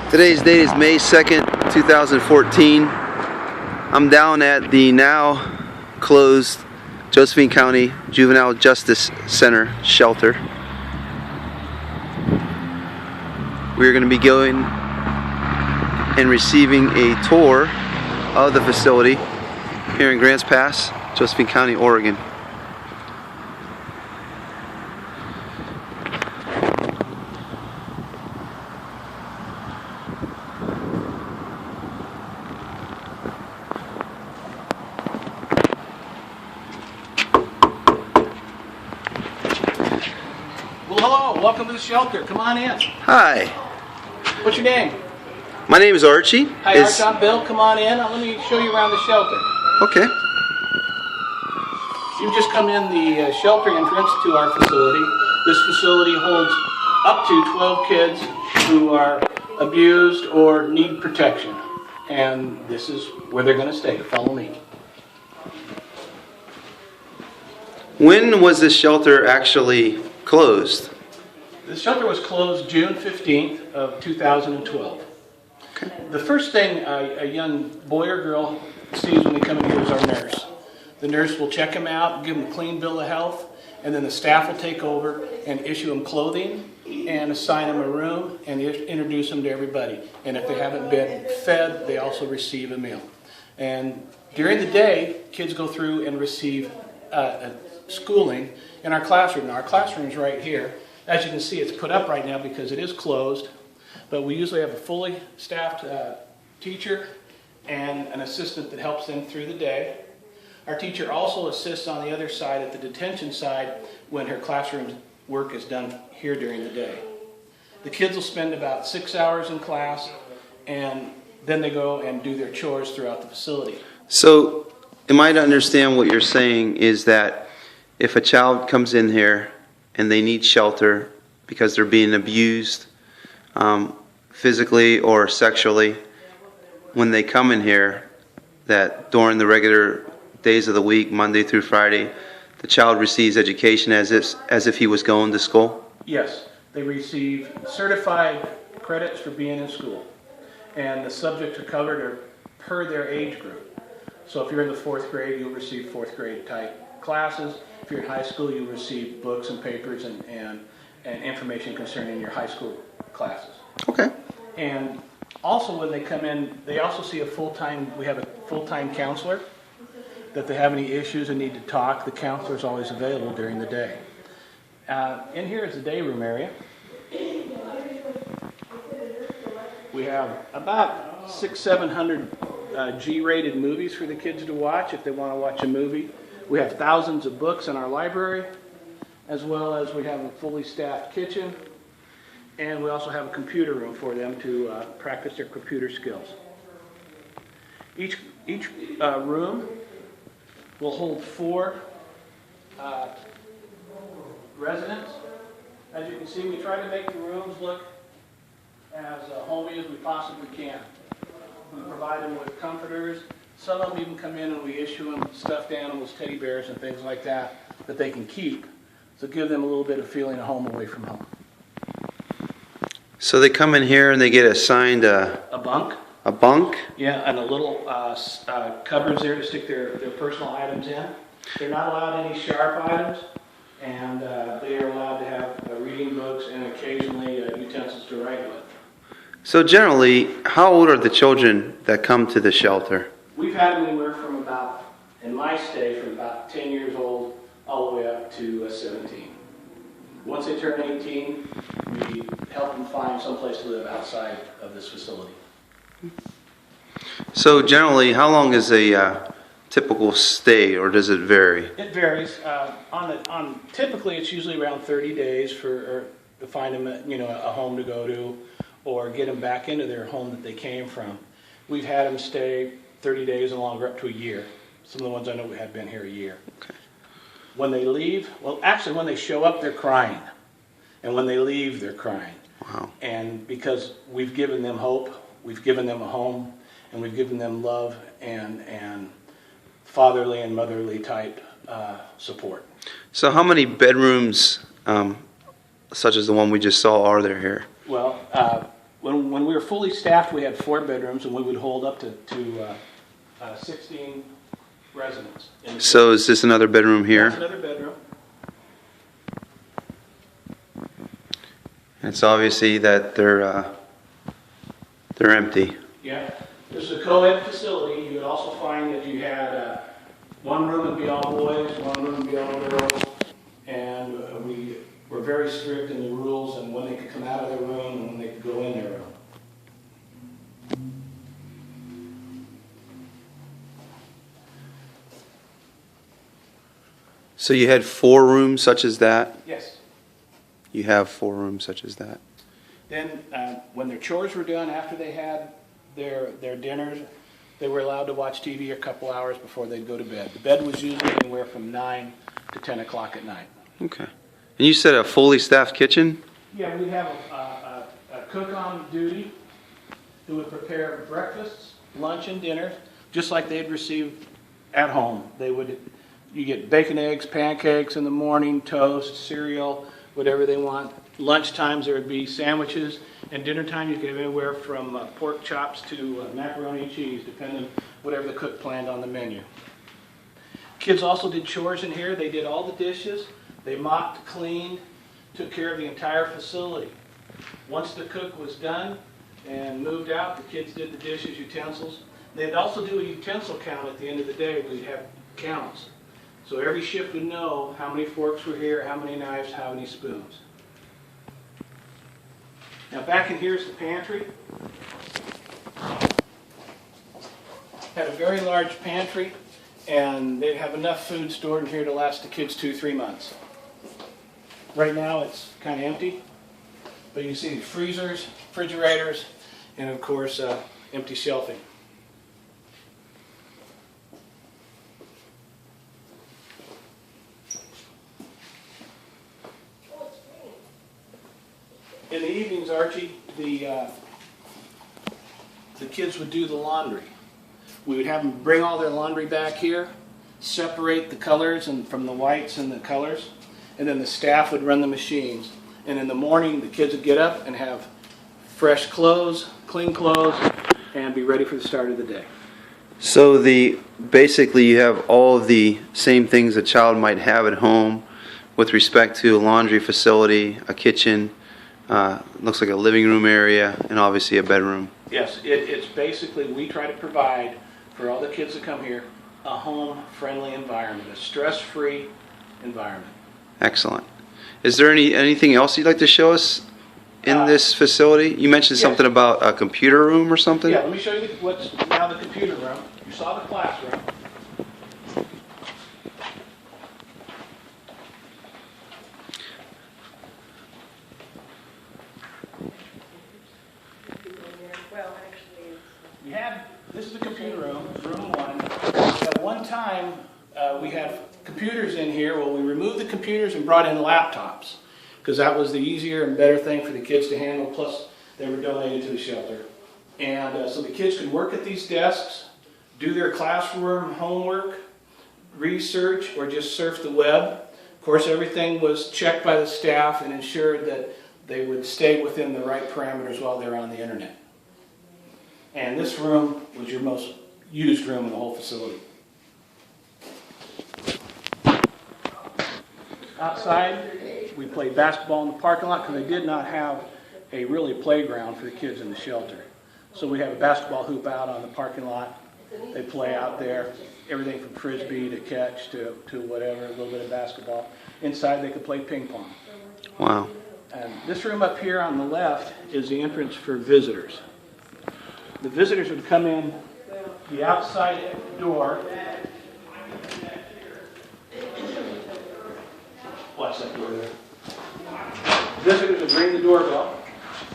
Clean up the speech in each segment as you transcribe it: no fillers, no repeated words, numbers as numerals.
Today's date is May 2nd, 2014. I'm down at the now closed Josephine County Juvenile Justice Center shelter. We're going to be going and receiving a tour of the facility here in Grants Pass, Josephine County, Oregon. Well, hello. Welcome to the shelter. Come on in. Hi. What's your name? My name is Archie. Hi, Archie. I'm Bill. Come on in. Let me show you around the shelter. Okay. You've just come in the shelter entrance to our facility. This facility holds up to 12 kids who are abused or need protection. And this is where they're going to stay. Follow me. When was this shelter actually closed? The shelter was closed June 15th of 2012. Okay. The first thing a young boy or girl sees when they come in here is our nurse. The nurse will check them out, give them a clean bill of health, and then the staff will take over and issue them clothing and assign them a room and introduce them to everybody. And if they haven't been fed, they also receive a meal. And during the day, kids go through and receive schooling in our classroom. Now, our classroom is right here. As you can see, it's put up right now because it is closed, but we usually have a fully staffed teacher and an assistant that helps them through the day. Our teacher also assists on the other side at the detention side when her classroom work is done here during the day. The kids will spend about 6 hours in class, and then they go and do their chores throughout the facility. So, am I to understand what you're saying is that if a child comes in here and they need shelter because they're being abused physically or sexually, when they come in here, that during the regular days of the week, Monday through Friday, the child receives education as if he was going to school? Yes, they receive certified credits for being in school, and the subjects are covered are per their age group. So if you're in the 4th grade, you'll receive 4th grade type classes. If you're in high school, you'll receive books and papers and information concerning your high school classes. Okay. And also when they come in, they also see we have a full-time counselor. That they have any issues and need to talk, the counselor is always available during the day. In here is the day room area. We have about 600-700 G-rated movies for the kids to watch if they want to watch a movie. We have thousands of books in our library, as well as we have a fully staffed kitchen, and we also have a computer room for them to practice their computer skills. Each room will hold 4 residents. As you can see, we try to make the rooms look as homey as we possibly can. We provide them with comforters. Some of them even come in and we issue them stuffed animals, teddy bears, and things like that they can keep. So give them a little bit of feeling of home away from home. So they come in here and they get assigned a bunk? A bunk? Yeah, and a little cupboards there to stick their personal items in. They're not allowed any sharp items, and they are allowed to have reading books and occasionally utensils to write with. So generally, how old are the children that come to the shelter? We've had anywhere from about, in my stay, from about 10 years old all the way up to 17. Once they turn 18, we help them find someplace to live outside of this facility. So generally, how long is a typical stay, or does it vary? It varies. Typically, it's usually around 30 days to find them a home to go to, or get them back into their home that they came from. We've had them stay 30 days and longer, up to a year. Some of the ones I know have been here a year. Okay. When they leave, when they show up, they're crying, and when they leave, they're crying. Wow. And because we've given them hope, we've given them a home, and we've given them love and fatherly and motherly type support. So how many bedrooms, such as the one we just saw, are there here? Well, When we were fully staffed, we had 4 bedrooms, and we would hold up to 16 residents. So is this another bedroom here? That's another bedroom. It's obviously that they're empty. Yeah. This is a co-ed facility. You would also find that you had one room would be all boys, one room would be all girls, and we were very strict in the rules and when they could come out of their room and when they could go in their room. So you had 4 rooms such as that? Yes. You have 4 rooms such as that. Then when their chores were done, after they had their dinners, they were allowed to watch TV a couple hours before they'd go to bed. The bed was usually anywhere from 9 to 10 o'clock at night. Okay. And you said a fully staffed kitchen? Yeah, we'd have a cook on duty who would prepare breakfasts, lunch, and dinner, just like they'd receive at home. You get bacon, eggs, pancakes in the morning, toast, cereal, whatever they want. Lunch times there would be sandwiches, and dinner time you could have anywhere from pork chops to macaroni and cheese, depending whatever the cook planned on the menu. Kids also did chores in here. They did all the dishes. They mopped, cleaned, took care of the entire facility. Once the cook was done and moved out, the kids did the dishes, utensils. They'd also do a utensil count at the end of the day. We'd have counts. So every shift would know how many forks were here, how many knives, how many spoons. Now back in here is the pantry. Had a very large pantry, and they'd have enough food stored in here to last the kids 2-3 months. Right now it's kind of empty, but you can see freezers, refrigerators, and of course empty shelving. In the evenings, Archie, the kids would do the laundry. We would have them bring all their laundry back here, separate the colors and from the whites and the colors, and then the staff would run the machines. And in the morning, the kids would get up and have fresh clothes, clean clothes, and be ready for the start of the day. So basically you have all of the same things a child might have at home with respect to a laundry facility, a kitchen, looks like a living room area, and obviously a bedroom. Yes, it's basically, we try to provide for all the kids that come here a home-friendly environment, a stress-free environment. Excellent. Is there anything else you'd like to show us in this facility? You mentioned something about a computer room or something? Yeah, let me show you what's now the computer room. You saw the classroom. This is the computer room, room 1. At one time, we had computers in here. Well, we removed the computers and brought in laptops because that was the easier and better thing for the kids to handle, plus they were donated to the shelter. And so the kids could work at these desks, do their classroom homework, research, or just surf the web. Of course, everything was checked by the staff and ensured that they would stay within the right parameters while they were on the internet. And this room was your most used room in the whole facility. Outside, we played basketball in the parking lot because they did not have a really playground for the kids in the shelter. So we have a basketball hoop out on the parking lot. They play out there, everything from frisbee to catch to whatever, a little bit of basketball. Inside they could play ping pong. Wow. And this room up here on the left is the entrance for visitors. The visitors would come in the outside door. Watch that door there. Visitors would ring the doorbell,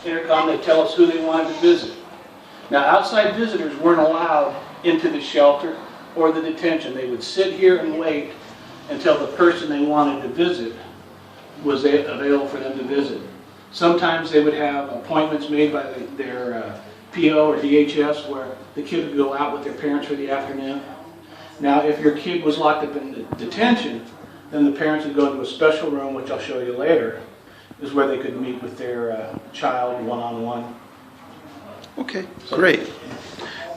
intercom, they'd tell us who they wanted to visit. Now, outside visitors weren't allowed into the shelter or the detention. They would sit here and wait until the person they wanted to visit was available for them to visit. Sometimes they would have appointments made by their PO or DHS where the kid would go out with their parents for the afternoon. Now, if your kid was locked up in detention, then the parents would go to a special room, which I'll show you later, is where they could meet with their child one-on-one Okay, great.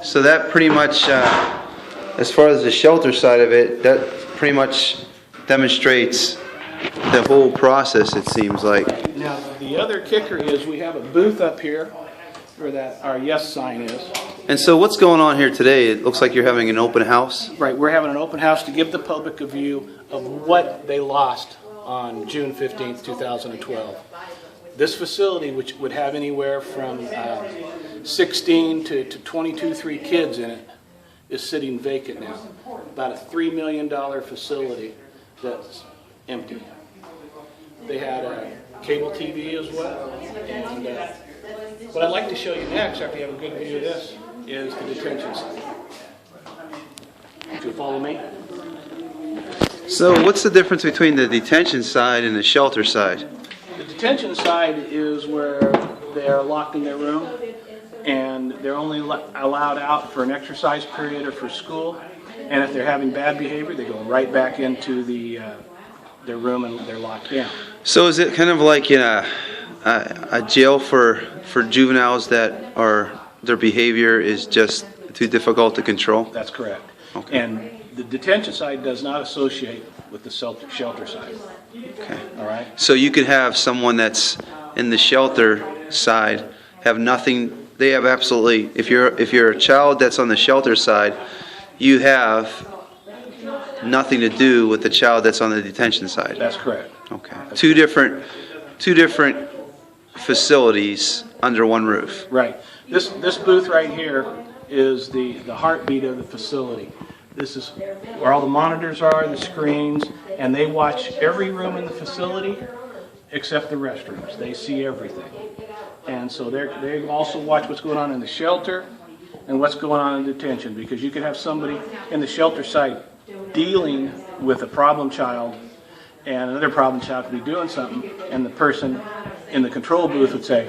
So that pretty much, as far as the shelter side of it, that pretty much demonstrates the whole process, it seems like. Now, the other kicker is we have a booth up here where that our yes sign is. And so what's going on here today? It looks like you're having an open house. Right, we're having an open house to give the public a view of what they lost on June 15th, 2012. This facility, which would have anywhere from 16 to 22, 3 kids in it, is sitting vacant now. About a $3 million facility that's empty. They had a cable TV as well. And what I'd like to show you next, after you have a good view of this, is the detention site. If you follow me. So what's the difference between the detention side and the shelter side? The detention side is where they are locked in their room and they're only allowed out for an exercise period or for school. And if they're having bad behavior, they go right back into their room and they're locked in. So is it kind of like in a jail for juveniles that are their behavior is just too difficult to control? That's correct. Okay. And the detention side does not associate with the shelter side. Okay. All right. So you could have someone that's in the shelter side have nothing. They have absolutely. If you're a child that's on the shelter side, you have nothing to do with the child that's on the detention side. That's correct. Okay. Two different facilities under one roof. Right. This booth right here is the heartbeat of the facility. This is where all the monitors are, the screens, and they watch every room in the facility except the restrooms. They see everything. And so they also watch what's going on in the shelter and what's going on in detention, because you could have somebody in the shelter site dealing with a problem child and another problem child could be doing something, and the person in the control booth would say,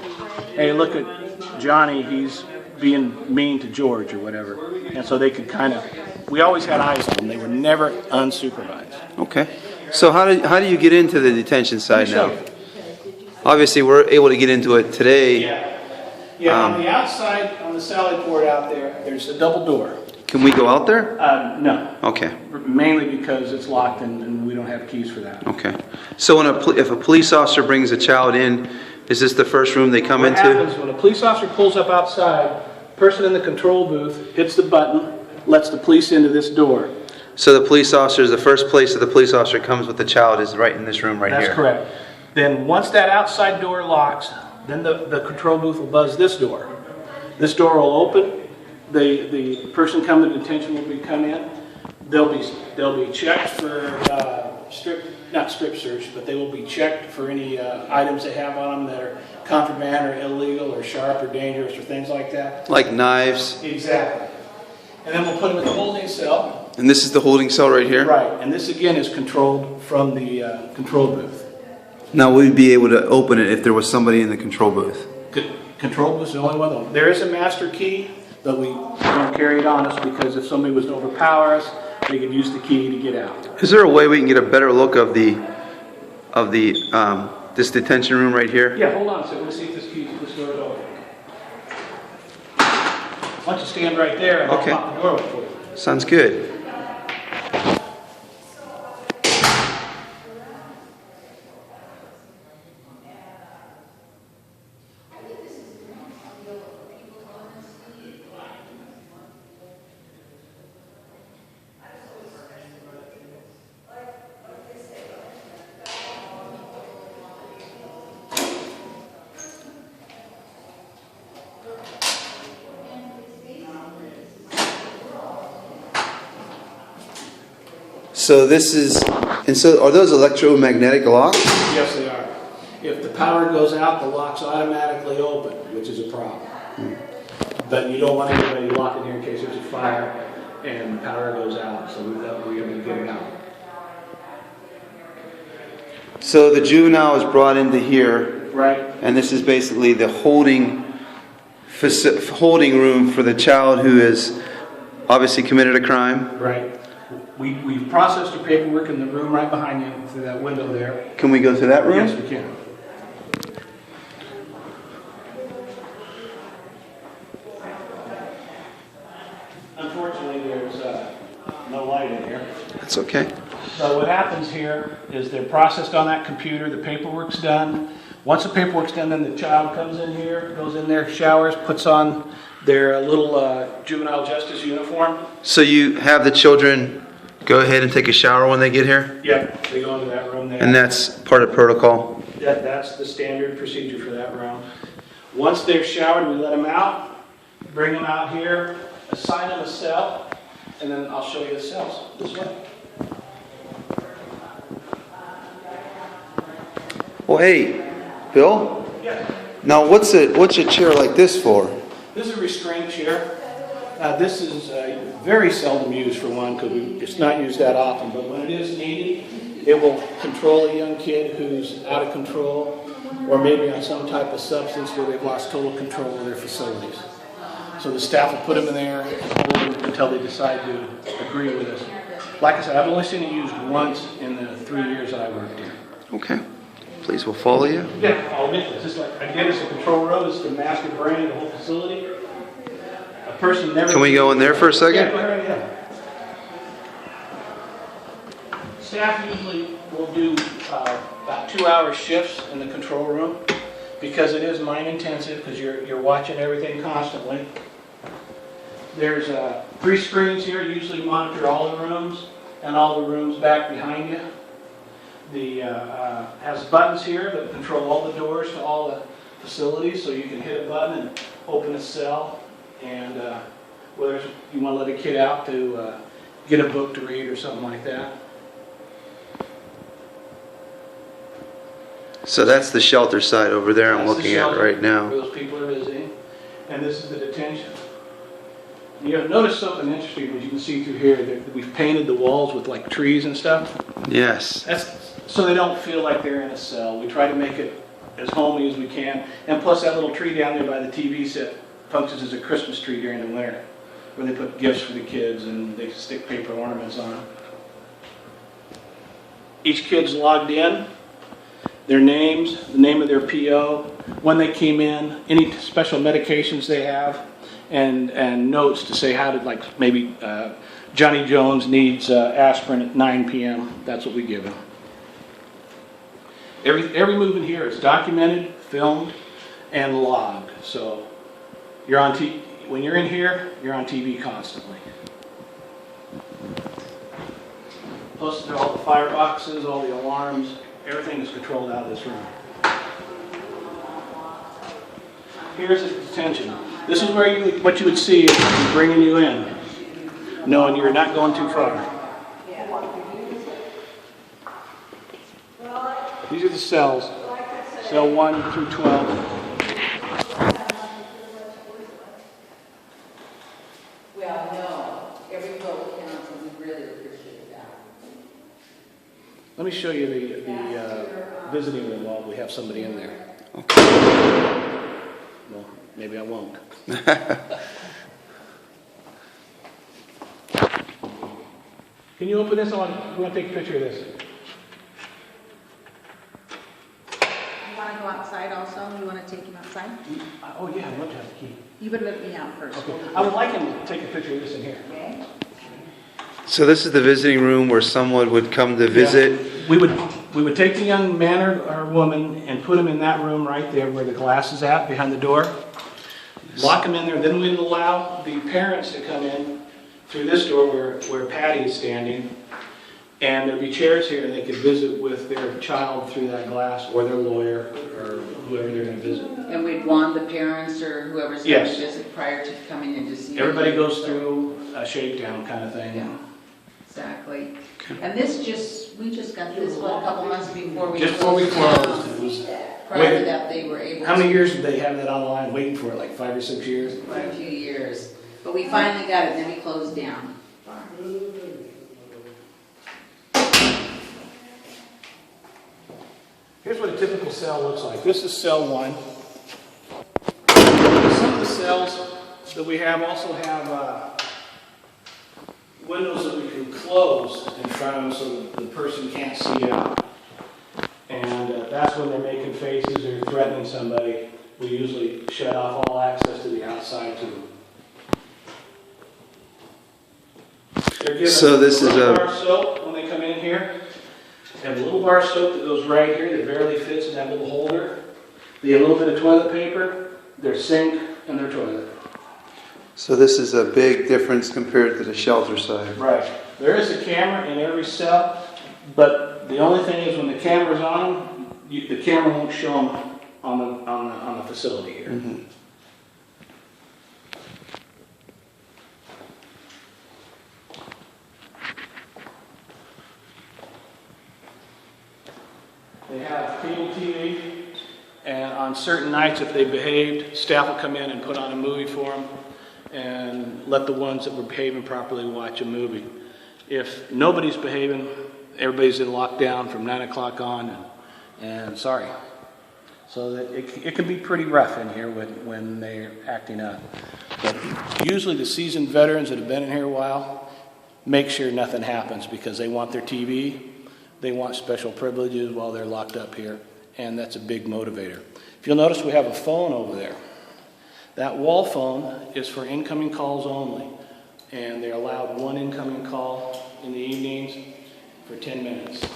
hey, look at Johnny, he's being mean to George or whatever. And so they could kind of, we always had eyes on them. They were never unsupervised. Okay. So how do you get into the detention side now? So, Obviously, we're able to get into it today. yeah. On the outside, on the sally port out there, there's a double door. Can we go out there? No. Okay. Mainly because it's locked and we don't have keys for that. Okay. So if a police officer brings a child in, is this the first room they come What into? happens when a police officer pulls up outside, person in the control booth hits the button, lets the police into this door. So the police officer is the first place that the police officer comes with the child is right in this room right here. That's correct. Then once that outside door locks, then the control booth will buzz this door. This door will open. The person coming to detention will come in. They'll be checked for not strip search, but they will be checked for any items they have on them that are contraband or illegal or sharp or dangerous or things like that. Like knives. Exactly. And then we'll put them in the holding cell. And this is the holding cell right here? Right. And this again is controlled from the control booth. Now we'd be able to open it if there was somebody in the control booth. Control booth is the only one though. There is a master key, but we don't carry it on us because if somebody was to overpower us, they could use the key to get out. Is there a way we can get a better look of the this detention room right here? Yeah, hold on a second. Let's see if this door is open. Why don't you stand right there and I'll pop the door open for you. Sounds good. So this is, and so are those electromagnetic locks? Yes, they are. If the power goes out, the lock's automatically open, which is a problem. But you don't want anybody locked in here in case there's a fire and the power goes out, so we're able to get it out. So the juvenile is brought into here, Right. and this is basically the holding room for the child who has obviously committed a crime. Right. We've processed your paperwork in the room right behind you through that window there. Can we go to that room? Yes, we can. there's no light in here. That's okay. So what happens here is they're processed on that computer, the paperwork's done. Once the paperwork's done, then the child comes in here, goes in there, showers, puts on their little juvenile justice uniform. So you have the children go ahead and take a shower when they get here? Yep, they go into that room there. And that's part of protocol? That's the standard procedure for that room. Once they're showered, we let them out, bring them out here, assign them a cell, and then I'll show you the cells this way. Well, hey, Bill? Yeah. Now, what's a chair like this for? This is a restraint chair. This is very seldom used for one because it's not used that often, but when it is needed, it will control a young kid who's out of control or maybe on some type of substance where they've lost total control of their facilities. So the staff will put them in there and hold them until they decide to agree with us. Like I said, I've only seen it used once in the 3 years that I worked here. Okay. Please, we'll follow you. Yeah, I'll admit this. Just like again, it's a control room. It's the master brain of the whole facility. A person never. Can we go in there for a second? Yeah, go ahead. Yeah. Staff usually will do about 2-hour shifts in the control room because it is mind intensive because you're watching everything constantly. There's 3 screens here. Usually monitor all the rooms and all the rooms back behind you. The has buttons here that control all the doors to all the facilities, so you can hit a button and open a cell. And whether you want to let a kid out to get a book to read or something like that. So that's the shelter side over there I'm looking at right now. Where those people are visiting, and this is the detention. You notice something interesting as you can see through here that we've painted the walls with like trees and stuff. Yes. That's so they don't feel like they're in a cell. We try to make it as homey as we can. And plus that little tree down there by the TV set functions as a Christmas tree during the winter, where they put gifts for the kids and they stick paper ornaments on them. Each kid's logged in, their names, the name of their PO, when they came in, any special medications they have, and notes to say how to, like maybe Johnny Jones needs aspirin at 9 p.m. That's what we give him. Every move in here is documented, filmed, and logged. So you're on when you're in here, you're on TV constantly. Plus, there are all the fireboxes, all the alarms, everything is controlled out of this room. Here's the detention. This is where what you would see if I'm bringing you in, knowing you're not going too far. These are the cells, cell 1 through 12. Well, no, every vote counts, and we really appreciate that. Let me show you the visiting room while we have somebody in there. Okay. Well, maybe I won't. Can you open this on? We want to take a picture of this. You want to go outside also? You want to take him outside? Oh yeah, I'd love to have the key. You would let me out first. Okay. I would like him to take a picture of this in here. Okay? So this is the visiting room where someone would come to visit? Yeah. We would take the young man or woman and put him in that room right there where the glass is at, behind the door. Lock him in there. Then we'd allow the parents to come in through this door where Patty is standing. And there'd be chairs here and they could visit with their child through that glass or their lawyer or whoever they're going to visit. And we'd want the parents or whoever's going to visit prior to coming in to see. Everybody goes through a shakedown kind of thing. Yeah, exactly. And we just got this a couple months before we Just before we closed. It was, prior to that, they were able to. How many years did they have that online waiting for it? Like 5 or 6 years? Quite a few years. But we finally got it, and then we closed down. Here's what a typical cell looks like. This is cell 1. Some of the cells that we have also have windows that we can close in front of them so that the person can't see out. And that's when they're making faces or threatening somebody. We usually shut off all access to the outside to them. They're given So this a is little a- bar of soap when they come in here. They have a little bar of soap that goes right here that barely fits in that little holder. They have a little bit of toilet paper, their sink, and their toilet. So this is a big difference compared to the shelter side. Right. There is a camera in every cell, but the only thing is when the camera's on, the camera won't show them on the facility here. Mm-hmm. They have cable TV, and on certain nights, if they behaved, staff will come in and put on a movie for them and let the ones that were behaving properly watch a movie. If nobody's behaving, everybody's in lockdown from 9 o'clock on, and sorry. So that it can be pretty rough in here when they're acting up. But usually the seasoned veterans that have been in here a while make sure nothing happens because they want their TV. They want special privileges while they're locked up here, and that's a big motivator. If you'll notice, we have a phone over there. That wall phone is for incoming calls only, and they're allowed one incoming call in the evenings for 10 minutes.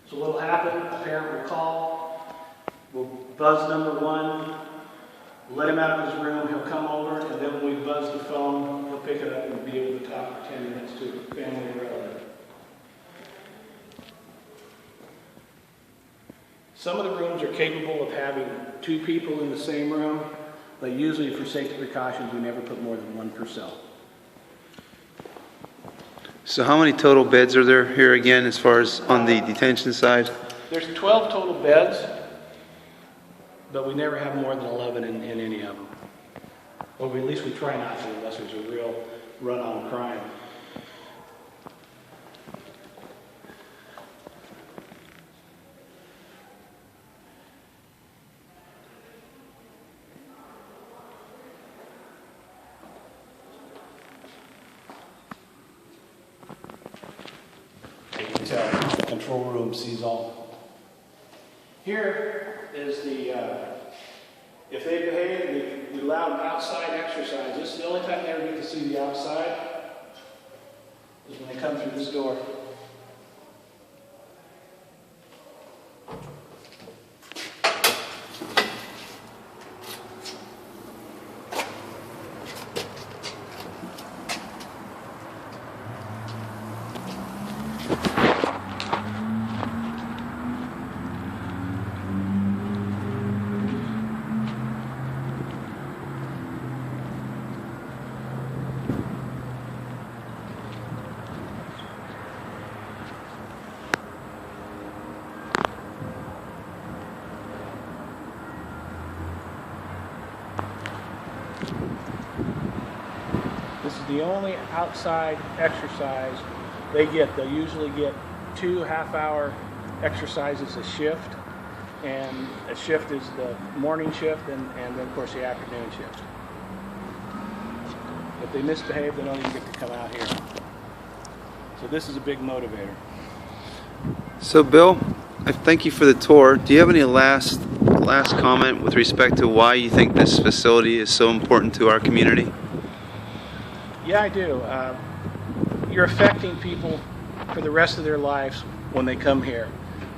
So what will happen, a parent will call, we'll buzz number one, let him out of his room, he'll come over, and then when we buzz the phone, he'll pick it up and be able to talk for 10 minutes to a family or relative. Some of the rooms are capable of having 2 people in the same room, but usually for safety precautions, we never put more than 1 per cell. So how many total beds are there here again as far as on the detention side? There's 12 total beds, but we never have more than 11 in any of them. Or at least we try not to unless there's a real run on crime. You can tell the control room sees all. Here is the, if they behave, we allow them outside exercise. This is the only time they ever get to see the outside, is when they come through this door. This is the only outside exercise they get. They'll usually get 2 half-hour exercises a shift, and a shift is the morning shift and then of course the afternoon shift. If they misbehave, they don't even get to come out here. So this is a big motivator. So Bill, I thank you for the tour. Do you have any last comment with respect to why you think this facility is so important to our community? Yeah, I do. You're affecting people for the rest of their lives when they come here.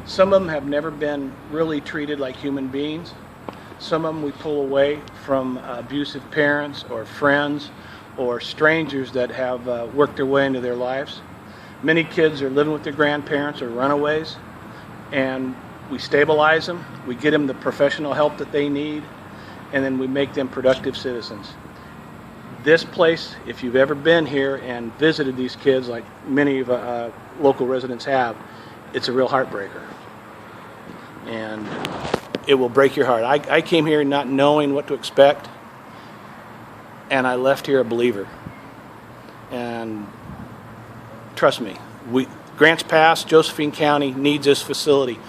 Some of them have never been really treated like human beings. Some of them we pull away from abusive parents or friends or strangers that have worked their way into their lives. Many kids are living with their grandparents or runaways, and we stabilize them, we get them the professional help that they need, and then we make them productive citizens. This place, if you've ever been here and visited these kids like many of local residents have, it's a real heartbreaker. And it will break your heart. I came here not knowing what to expect, and I left here a believer. And trust me, Grants Pass, Josephine County needs this facility.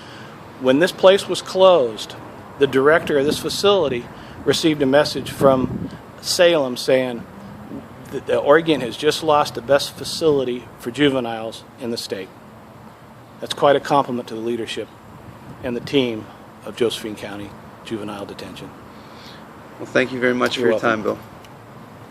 When this place was closed, the director of this facility received a message from Salem saying that Oregon has just lost the best facility for juveniles in the state. That's quite a compliment to the leadership and the team of Josephine County Juvenile Detention. Well, thank you very much for You're your time, welcome. Bill.